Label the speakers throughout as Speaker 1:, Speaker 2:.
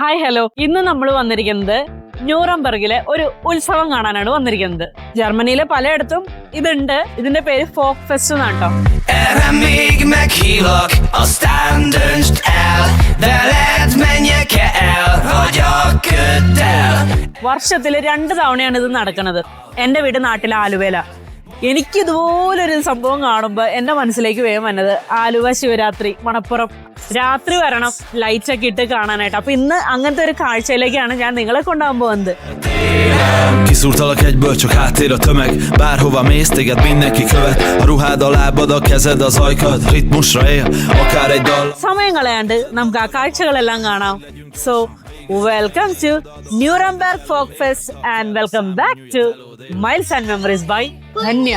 Speaker 1: Hi hello, ഇന്ന് നമ്മൾ വന്നിരിക്കുന്നത് ന്യൂറംബർഗിലെ ഒരു ഉത്സവം കാണാനാണ് വന്നിരിക്കുന്നത്. ജർമ്മനിയിലെ പലയിടത്തും ഇതുണ്ട്. ഇതിന്റെ പേര് ഫോക്ക് ഫെസ്റ്റ് എന്നാട്ടോ. വർഷത്തില് 2 തവണയാണ് ഇത് നടക്കുന്നത്. എന്റെ വീട് നാട്ടിലെ ആലുവയില. എനിക്കിതുപോലൊരു സംഭവം കാണുമ്പോൾ എൻ്റെ മനസ്സിലേക്ക് വേഗം വന്നത് ആലുവ ശിവരാത്രി, മണപ്പുറം. രാത്രി വരണം, ലൈറ്റ്സ് ഒക്കെ ഇട്ട് കാണാനായിട്ട്. അപ്പൊ ഇന്ന് അങ്ങനത്തെ ഒരു കാഴ്ചയിലേക്കാണ് ഞാൻ നിങ്ങളെ കൊണ്ടുപോകാൻ പോകുന്നത്.
Speaker 2: Kiszúrtalak egyből, csak háttér a tömeg. Bárhova mész, téged mindenki követ. A ruhád a lábad, a kezed az ajkad. Ritmusra él, akár egy dal.
Speaker 1: സമയം കളയാണ്ട് നമുക്ക് ആ കാഴ്ചകളെല്ലാം കാണാം. So welcome to Nuremberg folk fest and welcome back to miles and memories by Dhanya.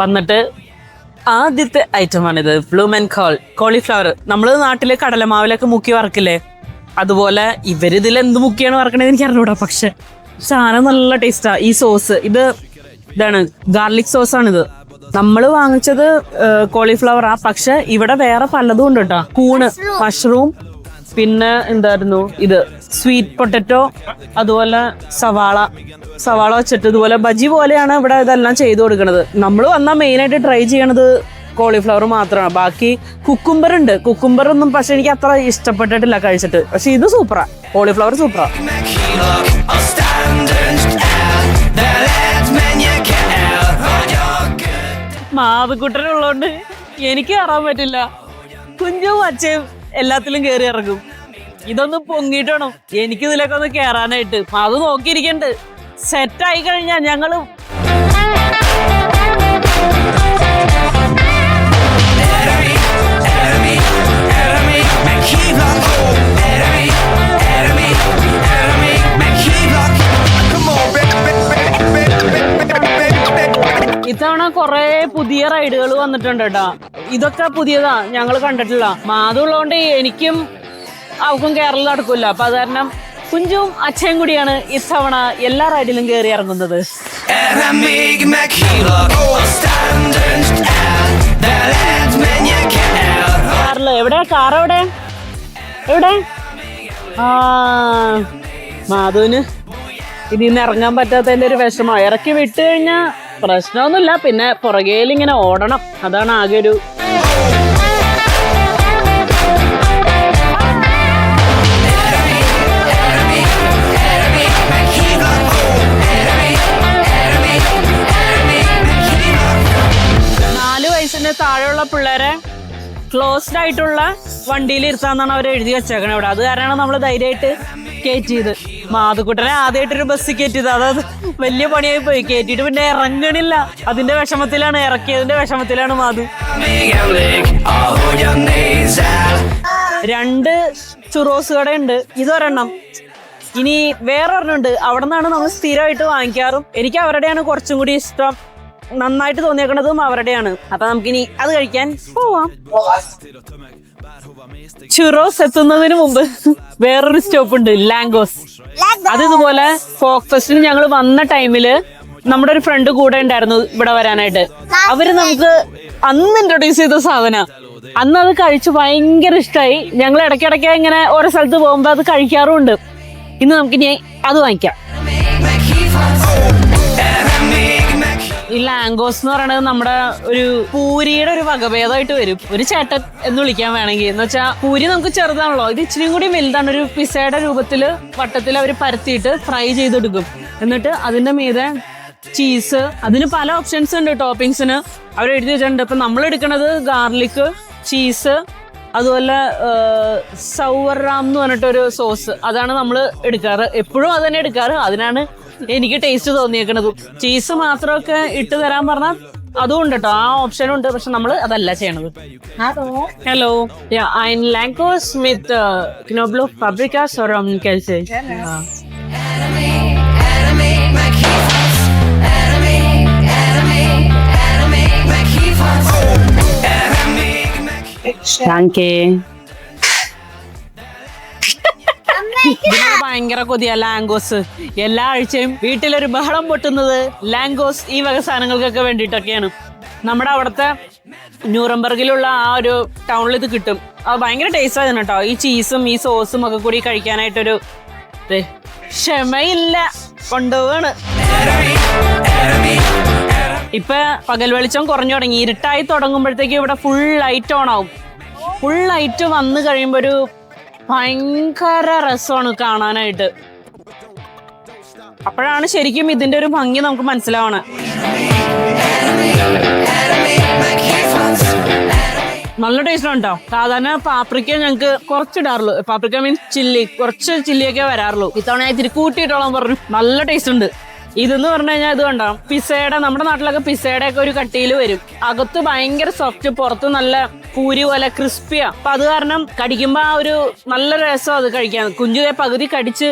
Speaker 1: വന്നിട്ട് ആദ്യത്തെ ഐറ്റമാണിത്. ബ്ലൂമൻ cauliflower. നമ്മള് നാട്ടിലെ കടലമാവിലൊക്കെ മുക്കി വറക്കില്ലേ, അതുപോലെ ഇവരിതിൽ എന്ത് മുക്കിയാണ് വറക്കണത് എനിക്ക് അറിഞ്ഞൂടാ. പക്ഷെ സാധനം നല്ല ടേസ്റ്റാ. ഈ സോസ് ഇതാണ് ഗാർലിക് സോസ് ആണിത്. നമ്മള് വാങ്ങിച്ചത് കോളിഫ്ലവറാ, പക്ഷെ ഇവിടെ വേറെ പലതും ഉണ്ട് കേട്ടോ. കൂണ്, മഷ്റൂം, പിന്നെ എന്തായിരുന്നു ഇത് സ്വീറ്റ് പൊട്ടറ്റോ, അതുപോലെ സവാള വെച്ചിട്ട് ഇതുപോലെ ബജി പോലെയാണ് ഇവിടെ ഇതെല്ലാം ചെയ്തു കൊടുക്കുന്നത്. നമ്മൾ വന്നാൽ മെയിനായിട്ട് ട്രൈ ചെയ്യണത് കോളിഫ്ലവർ മാത്രമാണ്. ബാക്കി കുക്കുംബർ ഉണ്ട്. കുക്കുംബർ ഒന്നും പക്ഷെ എനിക്ക് അത്ര ഇഷ്ടപ്പെട്ടിട്ടില്ല കഴിച്ചിട്ട്. പക്ഷെ ഇത് സൂപ്പറാ, കോളിഫ്ലവർ സൂപ്പറാ. മാതുക്കുട്ടനുള്ളതുകൊണ്ട് എനിക്ക് കയറാൻ പറ്റില്ല. കുഞ്ഞും അച്ഛയും എല്ലാത്തിലും കയറി ഇറങ്ങും. ഇതൊന്ന് പൊങ്ങിയിട്ട് വേണം എനിക്ക് ഇതിലൊക്കെ ഒന്ന് കയറാനായിട്ട്. അത് നോക്കിയിരിക്കണ്ട്. സെറ്റായി കഴിഞ്ഞാൽ ഞങ്ങള് ഇത്തവണ കൊറേ പുതിയ റൈഡുകൾ വന്നിട്ടുണ്ട് കേട്ടോ. ഇതൊക്കെ പുതിയതാ, ഞങ്ങൾ കണ്ടിട്ടില്ല. മാതുള്ളതുകൊണ്ട് എനിക്കും അവക്കും കേരളം നടക്കില്ല. അപ്പൊ അത് കാരണം കുഞ്ചും അച്ഛയും കൂടിയാണ് ഇത്തവണ എല്ലാ റൈഡിലും കയറി ഇറങ്ങുന്നത്. എവിടെ കാർ എവിടെ മാധുവിന് ഇതിൽ നിന്ന് ഇറങ്ങാൻ പറ്റാത്തതിന്റെ ഒരു വിഷമം. ഇറക്കി വിട്ട് കഴിഞ്ഞാൽ പ്രശ്നമൊന്നുമില്ല, പിന്നെ പുറകേലിങ്ങനെ ഓടണം. അതാണ് ആകെ ഒരു താഴെയുള്ള പിള്ളേരെ ക്ലോസ്ഡ് ആയിട്ടുള്ള വണ്ടിയിൽ ഇരുത്താന്നാണ് അവർ എഴുതി വെച്ചേക്കണേ ഇവിടെ. അത് കാരണമാണ് നമ്മൾ ധൈര്യമായിട്ട് കയറ്റിയത്. മാതുക്കുട്ടനെ ആദ്യമായിട്ടൊരു ബസ് കയറ്റിയത്. അത് വലിയ പണിയായി പോയി. കയറ്റിയിട്ട് പിന്നെ ഇറങ്ങണില്ല. അതിന്റെ വിഷമത്തിലാണ്, ഇറക്കിയതിന്റെ വിഷമത്തിലാണ് മാധു. 2 ചുറോസ് കടയുണ്ട്. ഇതൊരെണ്ണം. ഇനി വേറൊരെണ്ണം ഉണ്ട്. അവിടെ നിന്നാണ് നമ്മൾ സ്ഥിരമായിട്ട് വാങ്ങിക്കാറും. എനിക്ക് അവരുടെയാണ് കുറച്ചും കൂടി ഇഷ്ടം. നന്നായിട്ട് തോന്നിയേക്കണതും അവരുടെയാണ്. അപ്പൊ നമുക്കിനി അത് കഴിക്കാൻ പോവാം. ചുറോസ് എത്തുന്നതിന് മുമ്പ് വേറൊരു സ്റ്റോപ്പ് ഉണ്ട്, ലാങ്കോസ്. അത് ഇതുപോലെ ഫോക്ക് ഫെസ്റ്റിന് ഞങ്ങൾ വന്ന ടൈമില് നമ്മുടെ ഒരു ഫ്രണ്ട് കൂടെ ഉണ്ടായിരുന്നു ഇവിടെ വരാനായിട്ട്. അവര് നമുക്ക് അന്ന് ഇൻട്രൊഡ്യൂസ് ചെയ്ത സാധനം. അന്ന് അത് കഴിച്ച് ഭയങ്കര ഇഷ്ടമായി. ഞങ്ങൾ ഇടയ്ക്കിടയ്ക്ക് ഇങ്ങനെ ഓരോ സ്ഥലത്ത് പോകുമ്പോ അത് കഴിക്കാറുമുണ്ട്. ഇന്ന് നമുക്കിനി അത് വാങ്ങിക്കാം. ഈ ലാങ്കോസ് എന്ന് പറയുന്നത് നമ്മുടെ ഒരു പൂരിയുടെ ഒരു വകഭേദമായിട്ട് വരും. ഒരു ചേട്ടൻ എന്ന് വിളിക്കാൻ വേണമെങ്കിൽ. എന്ന് വെച്ചാൽ പൂരി നമുക്ക് ചെറുതാണല്ലോ, ഇത് ഇച്ചിരി കൂടി വലുതാണ്. ഒരു പിസയുടെ രൂപത്തില് വട്ടത്തിൽ അവർ പരത്തിയിട്ട് ഫ്രൈ ചെയ്തെടുക്കും. എന്നിട്ട് അതിന്റെ മീതെ ചീസ്, അതിന് പല ഓപ്ഷൻസ് ഉണ്ട് ടോപ്പിങ്സിന്. അവർ എഴുതി വെച്ചിട്ടുണ്ട്. ഇപ്പൊ നമ്മൾ എടുക്കുന്നത് ഗാർലിക്, ചീസ്, അതുപോലെ സൗവർ റാം എന്ന് പറഞ്ഞിട്ടൊരു സോസ്. അതാണ് നമ്മൾ എടുക്കാറ്. എപ്പോഴും അത് തന്നെ എടുക്കാറ്. അതിനാണ് എനിക്ക് ടേസ്റ്റ് തോന്നിയേക്കണത്. ചീസ് മാത്രമൊക്കെ ഇട്ട് തരാൻ പറഞ്ഞാൽ അതും ഉണ്ട് കേട്ടോ, ആ ഓപ്ഷനും ഉണ്ട്. പക്ഷെ നമ്മൾ അതല്ല ചെയ്യണത്. Hello, ein Lankos mit Knoblauch, Paprika, Sorum, Käse. Danke. ഭയങ്കര കൊതിയാ ലാംഗോസ്. എല്ലാ ആഴ്ചയും വീട്ടിലൊരു ബഹളം പൊട്ടുന്നത് ലാംഗോസ് ഈ വക സാധനങ്ങൾക്കൊക്കെ വേണ്ടിയിട്ടൊക്കെയാണ്. നമ്മുടെ അവിടുത്തെ ന്യൂറംബർഗിലുള്ള ആ ഒരു ടൗണിൽ ഇത് കിട്ടും. അത് ഭയങ്കര ടേസ്റ്റ് ആയിരുന്നു കേട്ടോ. ഈ ചീസും ഈ സോസും ഒക്കെ കൂടി കഴിക്കാനായിട്ടൊരു ക്ഷമയില്ല, കൊണ്ടുപോവാണ്. ഇപ്പൊ പകൽ വെളിച്ചം കുറഞ്ഞു തുടങ്ങി. ഇരുട്ടായി തുടങ്ങുമ്പോഴത്തേക്ക് ഇവിടെ ഫുൾ ലൈറ്റ് ഓൺ ആവും. ഫുൾ ലൈറ്റ് വന്നു കഴിയുമ്പോ ഒരു ഭയങ്കര രസമാണ് കാണാനായിട്ട്. അപ്പോഴാണ് ശരിക്കും ഇതിന്റെ ഒരു ഭംഗി നമുക്ക് മനസ്സിലാവണ. നല്ല ടേസ്റ്റ് ഉണ്ടോ. സാധാരണ പാപ്രിക്ക ഞങ്ങൾക്ക് കുറച്ചിടാറുള്ളൂ. പാപ്രിക്ക മീൻസ് ചില്ലി, കുറച്ച് ചില്ലിയൊക്കെ വരാറുള്ളൂ. ഇത്തവണ ഇത്തിരി കൂട്ടിയിട്ടോളാൻ പറഞ്ഞു. നല്ല ടേസ്റ്റ് ഉണ്ട്. ഇതെന്ന് പറഞ്ഞു കഴിഞ്ഞാൽ ഇത് കണ്ടോ, പിസയുടെ, നമ്മുടെ നാട്ടിലൊക്കെ പിസയുടെ ഒക്കെ ഒരു കട്ടിയിൽ വരും. അകത്ത് ഭയങ്കര സോഫ്റ്റ്, പുറത്ത് നല്ല പൂരി പോലെ ക്രിസ്പിയാ. അപ്പൊ അത് കാരണം കടിക്കുമ്പോ ആ ഒരു നല്ല രസം അത് കഴിക്കാൻ. കുഞ്ചുതെ പകുതി കടിച്ച്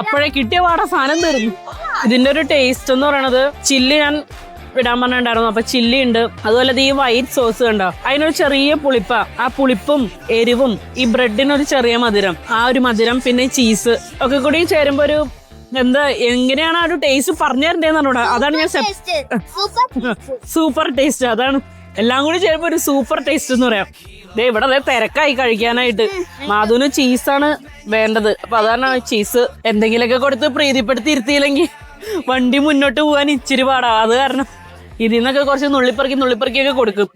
Speaker 1: അപ്പോഴേ കിട്ടിയ പാടെ സാധനം തരുന്നു. ഇതിന്റെ ഒരു ടേസ്റ്റ് എന്ന് പറയണത്, ചില്ലി ഞാൻ ഇടാൻ പറഞ്ഞിട്ടുണ്ടായിരുന്നു. അപ്പൊ ചില്ലി ഉണ്ട്. അതുപോലെ ഈ വൈറ്റ് സോസ് കണ്ടോ, അതിനൊരു ചെറിയ പുളിപ്പാ. ആ പുളിപ്പും എരിവും ഈ ബ്രെഡിനൊരു ചെറിയ മധുരം, ആ ഒരു മധുരം, പിന്നെ ചീസ് ഒക്കെ കൂടി ചേരുമ്പോ ഒരു എന്താ, എങ്ങനെയാണ് ആ ഒരു ടേസ്റ്റ് പറഞ്ഞു തരണ്ടേന്ന് പറഞ്ഞൂടാ. അതാണ് ഞാൻ സൂപ്പർ ടേസ്റ്റ്. അതാണ് എല്ലാം കൂടി ചേരുമ്പോ ഒരു സൂപ്പർ ടേസ്റ്റ് എന്ന് പറയാം. ഇവിടെ തിരക്കായി കഴിക്കാനായിട്ട്. മാധുവിന് ചീസാണ് വേണ്ടത്. അപ്പൊ അതാണ് ചീസ് എന്തെങ്കിലുമൊക്കെ കൊടുത്ത് പ്രീതിപ്പെടുത്തി ഇരുത്തിയില്ലെങ്കിൽ വണ്ടി മുന്നോട്ട് പോകാൻ ഇച്ചിരി പാടാ. അത് കാരണം ഇതിൽ നിന്നൊക്കെ കുറച്ച് നുള്ളിപ്പറക്കിയൊക്കെ കൊടുക്കും.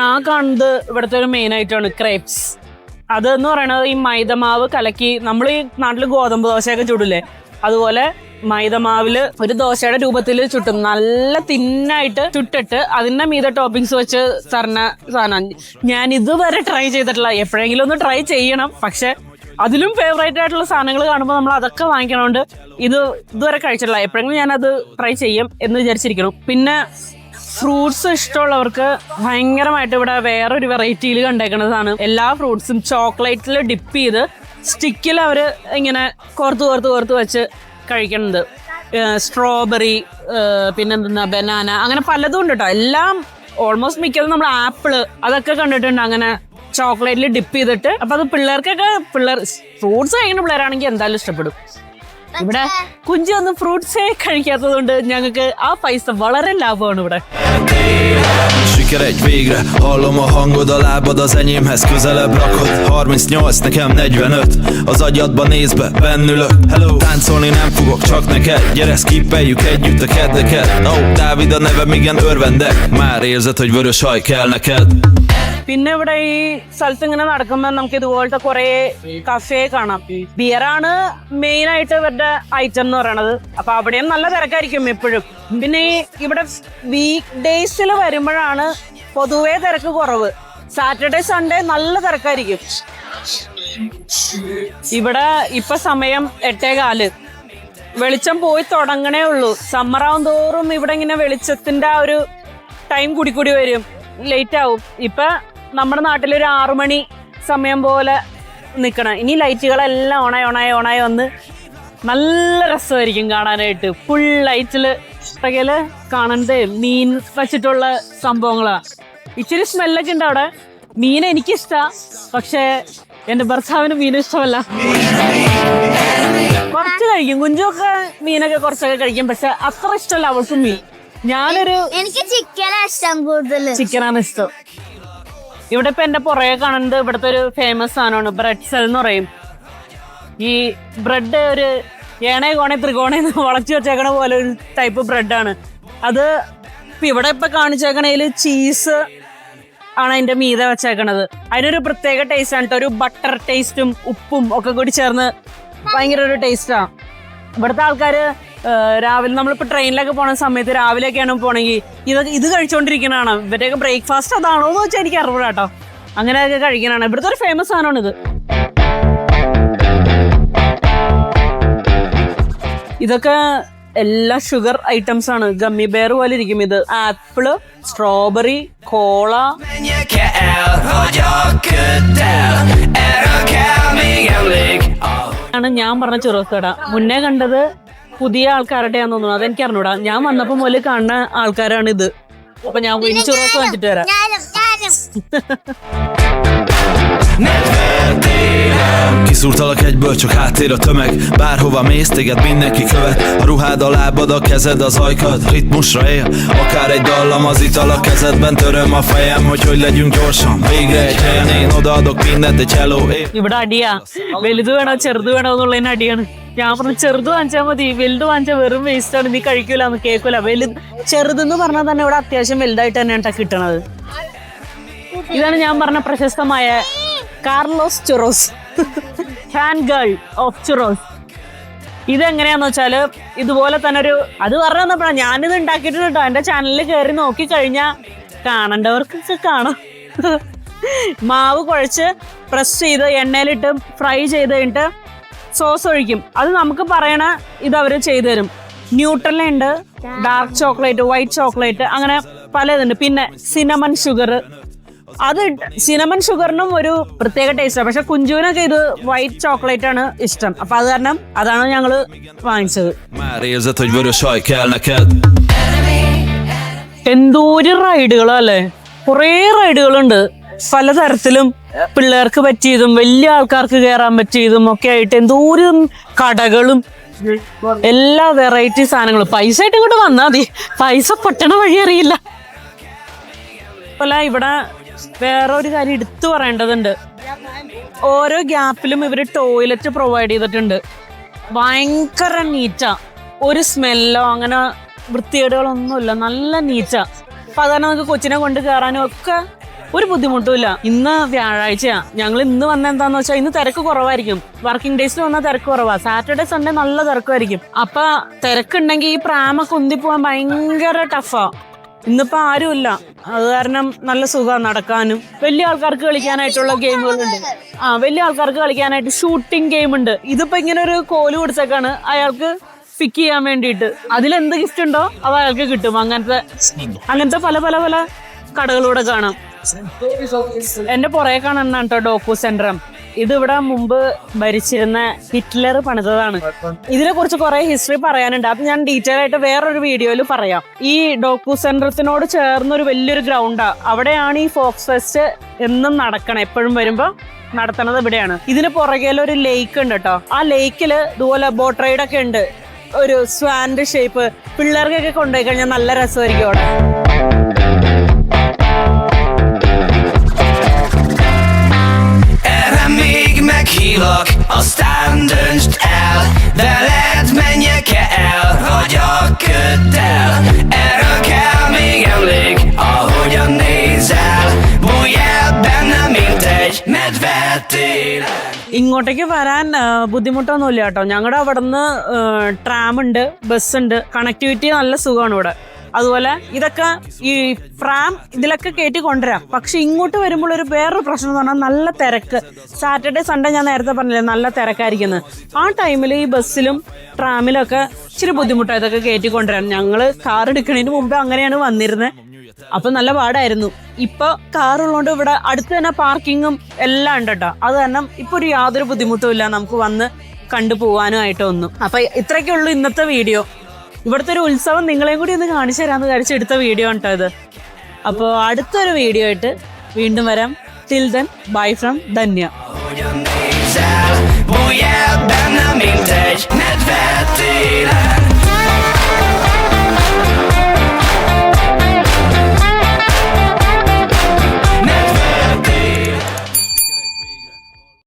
Speaker 1: ആ കാണുന്നത് ഇവിടുത്തെ ഒരു മെയിൻ ആയിട്ടാണ് ക്രേപ്സ്. അതെന്ന് പറയണത് ഈ മൈദമാവ് കലക്കി, നമ്മൾ ഈ നാട്ടിൽ ഗോതമ്പ് ദോശയൊക്കെ ചുടില്ലേ, അതുപോലെ മൈദമാവില് ഒരു ദോശയുടെ രൂപത്തിൽ ചുട്ടും നല്ല തിന്നായിട്ട് ചുട്ടിട്ട് അതിന്റെ മീതെ ടോപ്പിങ്സ് വെച്ച് തരണ സാധനം. ഞാൻ ഇതുവരെ ട്രൈ ചെയ്തിട്ടില്ല. എപ്പോഴെങ്കിലും ഒന്ന് ട്രൈ ചെയ്യണം. പക്ഷെ അതിലും ഫേവറേറ്റ് ആയിട്ടുള്ള സാധനങ്ങൾ കാണുമ്പോൾ നമ്മൾ അതൊക്കെ വാങ്ങിക്കണോണ്ട് ഇതുവരെ കഴിച്ചിട്ടില്ല. എപ്പോഴെങ്കിലും ഞാനത് ട്രൈ ചെയ്യും എന്ന് വിചാരിച്ചിരിക്കണം. പിന്നെ ഫ്രൂട്ട്സ് ഇഷ്ടമുള്ളവർക്ക് ഭയങ്കരമായിട്ട് ഇവിടെ വേറൊരു വെറൈറ്റിയിൽ കണ്ടേക്കുന്നതാണ്. എല്ലാ ഫ്രൂട്ട്സും ചോക്ലേറ്റിൽ ഡിപ്പ് ചെയ്ത് സ്റ്റിക്കിൽ അവർ ഇങ്ങനെ കോർത്ത് വെച്ച് കഴിക്കുന്നത്. സ്ട്രോബെറി, പിന്നെന്താ ബനാന, അങ്ങനെ പലതും ഉണ്ട് കേട്ടോ. എല്ലാം ഓൾമോസ്റ്റ് മിക്കതും നമ്മൾ ആപ്പിള് അതൊക്കെ കണ്ടിട്ടുണ്ട് അങ്ങനെ ചോക്ലേറ്റിൽ ഡിപ്പ് ചെയ്തിട്ട്. അപ്പൊ അത് ഫ്രൂട്ട്സ് കഴിക്കുന്ന പിള്ളേരാണെങ്കിൽ എന്തായാലും ഇഷ്ടപ്പെടും. ഇവിടെ കുഞ്ചൊന്നും ഫ്രൂട്ട്സേ കഴിക്കാത്തത് കൊണ്ട് ഞങ്ങൾക്ക് ആ പൈസ വളരെ ലാഭമാണ് ഇവിടെ.
Speaker 2: Siker egy végre, hallom a hangod, a lábad az enyémhez közelebb rakod. 38, nekem 45, az agyadba néz be, bennülök. Hello, táncolni nem fogok, csak neked. Gyere, skippeljük együtt a kedveket. Oh, Dávid a nevem, igen, örvendek. Már érzed, hogy vörös haj kell neked.
Speaker 1: പിന്നെ ഇവിടെ ഈ സ്ഥലത്ത് ഇങ്ങനെ നടക്കുമ്പോൾ നമുക്ക് ഇതുപോലത്തെ കുറെ cafe കാണാം. ബിയറാണ് മെയിൻ ആയിട്ട് ഇവരുടെ ഐറ്റം എന്ന് പറയണത്. അപ്പൊ അവിടെയും നല്ല തിരക്കായിരിക്കും എപ്പോഴും. പിന്നെ ഇവിടെ വീക്ക് ഡേയ്സിൽ വരുമ്പോഴാണ് പൊതുവേ തിരക്ക് കുറവ്. സാറ്റർഡേ സൺഡേ നല്ല തിരക്കായിരിക്കും. ഇവിടെ ഇപ്പൊ സമയം 8:15. വെളിച്ചം പോയി തുടങ്ങണേ ഉള്ളൂ. സമ്മറാവും തോറും ഇവിടെ ഇങ്ങനെ വെളിച്ചത്തിന്റെ ആ ഒരു ടൈം കൂടി വരും, ലേറ്റ് ആവും. ഇപ്പൊ നമ്മുടെ നാട്ടിലൊരു 6 മണി സമയം പോലെ നിൽക്കണം. ഇനി ലൈറ്റുകളെല്ലാം ഓണായി വന്ന് നല്ല രസമായിരിക്കും കാണാനായിട്ട്. ഫുൾ ലൈറ്റില് കാണുന്നത് മീൻ വച്ചിട്ടുള്ള സംഭവങ്ങളാ. ഇച്ചിരി സ്മെല്ലൊക്കെ ഉണ്ട് അവിടെ. മീൻ എനിക്കിഷ്ടാ, പക്ഷെ എന്റെ ഭർത്താവിന് മീനും ഇഷ്ടമല്ല. കുറച്ച് കഴിക്കും, കുഞ്ചൊക്കെ മീനൊക്കെ കുറച്ചൊക്കെ കഴിക്കും, പക്ഷെ അത്ര ഇഷ്ടമല്ല അവൾക്ക് മീൻ.
Speaker 3: എനിക്ക്
Speaker 1: ചിക്കനാണ് ഇഷ്ടം. ഇവിടെ ഇപ്പൊ എന്റെ പുറകെ കാണുന്നത് ഇവിടുത്തെ ഒരു ഫേമസ് സാധനമാണ് ബ്രെഡ്സെൽ എന്ന് പറയും. ഈ ബ്രെഡ് ഒരു ഏണേ ത്രികോണേ വളച്ചു വെച്ചേക്കണ പോലെ ഒരു ടൈപ്പ് ബ്രെഡാണ് അത്. ഇവിടെ ഇപ്പൊ കാണിച്ചേക്കണേല് ചീസ് ആണ് അതിന്റെ മീതെ വെച്ചേക്കണത്. അതിനൊരു പ്രത്യേക ടേസ്റ്റ് ആണ് കേട്ടോ. ഒരു ബട്ടർ ടേസ്റ്റും ഉപ്പും ഒക്കെ കൂടി ചേർന്ന് ഭയങ്കര ഒരു ടേസ്റ്റാണ്. ഇവിടുത്തെ ആൾക്കാര് രാവിലെ നമ്മളിപ്പോ ട്രെയിനിലൊക്കെ പോണ സമയത്ത് രാവിലെയൊക്കെയാണ് പോണെങ്കിൽ ഇത് കഴിച്ചോണ്ടിരിക്കണതാണ്. ഇവരുടെയൊക്കെ ബ്രേക്ക്ഫാസ്റ്റ് അതാണോ എന്ന് വെച്ചാൽ എനിക്ക് അറിവില്ല കേട്ടോ. അങ്ങനെയൊക്കെ കഴിക്കണതാണ്. ഇവിടുത്തെ ഒരു ഫേമസ് സാധനമാണ് ഇത്. ഇതൊക്കെ എല്ലാ ഷുഗർ ഐറ്റംസ് ആണ്. ഗമ്മി ബെയർ പോലെ ഇരിക്കും ഇത്. ആപ്പിള്, സ്ട്രോബെറി, കോള. ആണ് ഞാൻ പറഞ്ഞ ചുറോസ് കട. മുന്നേ കണ്ടത് പുതിയ ആൾക്കാരുടെയാന്ന് തോന്നുന്നു, അതെനിക്ക് അറിഞ്ഞൂടാ. ഞാൻ വന്നപ്പോ മുതൽ കാണുന്ന ആൾക്കാരാണ് ഇത്. അപ്പൊ ഞാൻ ചുറോസ് വാങ്ങിച്ചിട്ട് വരാം.
Speaker 2: nedvert élem. Kiszúrtalak egyből, csak háttér a tömeg. Bárhova mész, téged mindenki követ. A ruhád, a lábad, a kezed, az ajkad ritmusra él. Akár egy dallam, az ital a kezedben. Töröm a fejem, hogy legyünk gyorsan. Végre egy helyen én odaadok mindent, egy hello.
Speaker 1: ഇവിടെ അടിയാ, വലുത് വേണോ ചെറുത് വേണോ എന്നുള്ളതിന് അടിയാണ്. ഞാൻ പറഞ്ഞു ചെറുത് വാങ്ങിച്ചാൽ മതി, വലുത് വാങ്ങിച്ചാൽ വെറും വേസ്റ്റ് ആണ്, നീ കഴിക്കൂലെന്ന് കേൾക്കൂല. വലുത് ചെറുതെന്ന് പറഞ്ഞാൽ തന്നെ ഇവിടെ അത്യാവശ്യം വലുതായിട്ട് തന്നെയാണ് കിട്ടണത്. ഇതാണ് ഞാൻ പറഞ്ഞ പ്രശസ്തമായ കാർലോസ് ചുറോസ്, ഫാൻ ഗേൾ ഓഫ് ചുറോസ്. ഇതെങ്ങനെയാന്ന് വെച്ചാല് ഇതുപോലെ തന്നെ ഒരു അത് പറഞ്ഞപ്പോഴാണ് ഞാനിത് ഉണ്ടാക്കിയിട്ടുണ്ട് കേട്ടോ. എന്റെ ചാനലിൽ കയറി നോക്കി കഴിഞ്ഞാൽ കാണേണ്ടവർക്ക് കാണാം. മാവ് കുഴച്ച് പ്രസ് ചെയ്ത് എണ്ണയിലിട്ട് ഫ്രൈ ചെയ്ത് കഴിഞ്ഞിട്ട് സോസ് ഒഴിക്കും. അത് നമുക്ക് പറയണ ഇത് അവർ ചെയ്തു തരും. ന്യൂട്രല ഉണ്ട്, ഡാർക്ക് ചോക്ലേറ്റ്, വൈറ്റ് ചോക്ലേറ്റ്, അങ്ങനെ പല ഇതുണ്ട്. പിന്നെ സിനമൺ ഷുഗർ, അത് സിനമൺ ഷുഗറിനും ഒരു പ്രത്യേക ടേസ്റ്റാണ്. പക്ഷെ കുഞ്ചുവിനൊക്കെ ഇത് വൈറ്റ് ചോക്ലേറ്റ് ആണ് ഇഷ്ടം. അപ്പൊ അത് കാരണം അതാണ് ഞങ്ങള് വാങ്ങിച്ചത്.
Speaker 2: Már érzed, hogy vörös haj kell neked.
Speaker 1: എന്തോരം റൈഡുകളല്ലേ, കുറേ റൈഡുകളുണ്ട് പലതരത്തിലും. പിള്ളേർക്ക് പറ്റിയതും വലിയ ആൾക്കാർക്ക് കയറാൻ പറ്റിയതും ഒക്കെ ആയിട്ട് എന്തോരം കടകളും എല്ലാ വെറൈറ്റി സാധനങ്ങളും. പൈസ ആയിട്ട് ഇങ്ങോട്ട് വന്നാൽ മതി, പൈസ പൊട്ടണ വഴി അറിയില്ല. അല്ല ഇവിടെ വേറെ ഒരു കാര്യം എടുത്തു പറയേണ്ടതുണ്ട്. ഓരോ ഗ്യാപ്പിലും ഇവര് ടോയ്ലറ്റ് പ്രൊവൈഡ് ചെയ്തിട്ടുണ്ട്. ഭയങ്കര നീറ്റാ, ഒരു സ്മെല്ലോ അങ്ങനെ വൃത്തികേടുകളൊന്നുമില്ല, നല്ല നീറ്റാ. അപ്പൊ അതാണ് നമുക്ക് കൊച്ചിനെ കൊണ്ട് കയറാനും ഒക്കെ ഒരു ബുദ്ധിമുട്ടുമില്ല. ഇന്ന് വ്യാഴാഴ്ചയാ, ഞങ്ങൾ ഇന്ന് വന്ന എന്താന്ന് വെച്ചാൽ ഇന്ന് തിരക്ക് കുറവായിരിക്കും. വർക്കിംഗ് ഡേയ്സിൽ വന്നാൽ തിരക്ക് കുറവാ. സാറ്റർഡേ സൺഡേ നല്ല തിരക്കുമായിരിക്കും. അപ്പൊ തിരക്കുണ്ടെങ്കിൽ ഈ പ്രാമൊക്കെ ഉന്തിപ്പോവാൻ ഭയങ്കര ടഫാ. ഇന്നിപ്പോ ആരുമില്ല, അത് കാരണം നല്ല സുഖമാണ് നടക്കാനും. വലിയ ആൾക്കാർക്ക് കളിക്കാനായിട്ടുള്ള ഗെയിമുകളുണ്ട്. വലിയ ആൾക്കാർക്ക് കളിക്കാനായിട്ട് ഷൂട്ടിംഗ് ഗെയിം ഉണ്ട്. ഇതിപ്പോ ഇങ്ങനെ ഒരു കോല് കൊടുത്തേക്കാണ് അയാൾക്ക് പിക്ക് ചെയ്യാൻ വേണ്ടിയിട്ട്. അതിലെന്ത് ഗിഫ്റ്റ് ഉണ്ടോ അത് അയാൾക്ക് കിട്ടും. അങ്ങനത്തെ പല പല പല കടകളിലൂടെ കാണാം. എന്റെ പുറകെ കാണുന്ന കേട്ടോ ഡോക്കു സെന്റർ. ഇതിവിടെ മുമ്പ് ഭരിച്ചിരുന്ന ഹിറ്റ്ലർ പണിതതാണ്. ഇതിനെ കുറിച്ച് കുറെ ഹിസ്റ്ററി പറയാനുണ്ട്. അത് ഞാൻ ഡീറ്റെയിൽ ആയിട്ട് വേറൊരു വീഡിയോയിൽ പറയാം. ഈ ഡോക്കു സെന്ററത്തിനോട് ചേർന്നൊരു വലിയൊരു ഗ്രൗണ്ടാ. അവിടെയാണ് ഈ ഫോക്സ് ഫെസ്റ്റ് എന്നും നടക്കണം. എപ്പോഴും വരുമ്പോ നടത്തണത് ഇവിടെയാണ്. ഇതിന് പുറകിലൊരു ലേക്ക് ഉണ്ട് കേട്ടോ. ആ ലേക്കില് ഇതുപോലെ ബോട്ട് റൈഡ് ഒക്കെ ഉണ്ട്. ഒരു സ്വാന്റെ ഷേപ്പ്. പിള്ളേർക്കൊക്കെ കൊണ്ടുപോയി കഴിഞ്ഞാൽ നല്ല രസമായിരിക്കും അവിടെ.
Speaker 2: Meghívlak, aztán döntsd el, veled menjek el, vagy a köddel. Erről kell még emlék, ahogyan nézel, bújj el benne, mint egy medvetél.
Speaker 1: ഇങ്ങോട്ടേക്ക് വരാൻ ബുദ്ധിമുട്ടൊന്നുമില്ല കേട്ടോ. ഞങ്ങളുടെ അവിടെ നിന്ന് ട്രാം ഉണ്ട്, ബസ് ഉണ്ട്, കണക്ടിവിറ്റി നല്ല സുഖമാണ് ഇവിടെ. അതുപോലെ ഇതൊക്കെ ഈ പ്രാം ഇതിലൊക്കെ കയറ്റി കൊണ്ടുവരാം. പക്ഷെ ഇങ്ങോട്ട് വരുമ്പോൾ ഒരു വേറൊരു പ്രശ്നം എന്ന് പറഞ്ഞാൽ നല്ല തിരക്ക്. സാറ്റർഡേ സൺഡേ ഞാൻ നേരത്തെ പറഞ്ഞില്ലേ നല്ല തിരക്കായിരിക്കുന്നത്. ആ ടൈമിൽ ഈ ബസ്സിലും ട്രാമിലൊക്കെ ഇച്ചിരി ബുദ്ധിമുട്ടാണ് ഇതൊക്കെ കയറ്റി കൊണ്ടുവരാൻ. ഞങ്ങൾ കാർ എടുക്കുന്നതിന് മുമ്പ് അങ്ങനെയാണ് വന്നിരുന്നത്. അപ്പൊ നല്ല പാടായിരുന്നു. ഇപ്പൊ കാറുള്ളതുകൊണ്ട് ഇവിടെ അടുത്ത് തന്നെ പാർക്കിങ്ങും എല്ലാം ഉണ്ട് കേട്ടോ. അത് കാരണം ഇപ്പൊ ഒരു യാതൊരു ബുദ്ധിമുട്ടും ഇല്ല നമുക്ക് വന്ന് കണ്ടുപോകാനും ആയിട്ടൊന്നും. അപ്പൊ ഇത്രയൊക്കെ ഉള്ളൂ ഇന്നത്തെ വീഡിയോ. ഇവിടുത്തെ ഒരു ഉത്സവം നിങ്ങളെയും കൂടി ഒന്ന് കാണിച്ചു തരാമെന്ന് വിചാരിച്ച് എടുത്ത വീഡിയോ കേട്ടോ ഇത്. അപ്പോൾ അടുത്തൊരു വീഡിയോ ആയിട്ട് വീണ്ടും വരാം. Till then bye from Dhanya.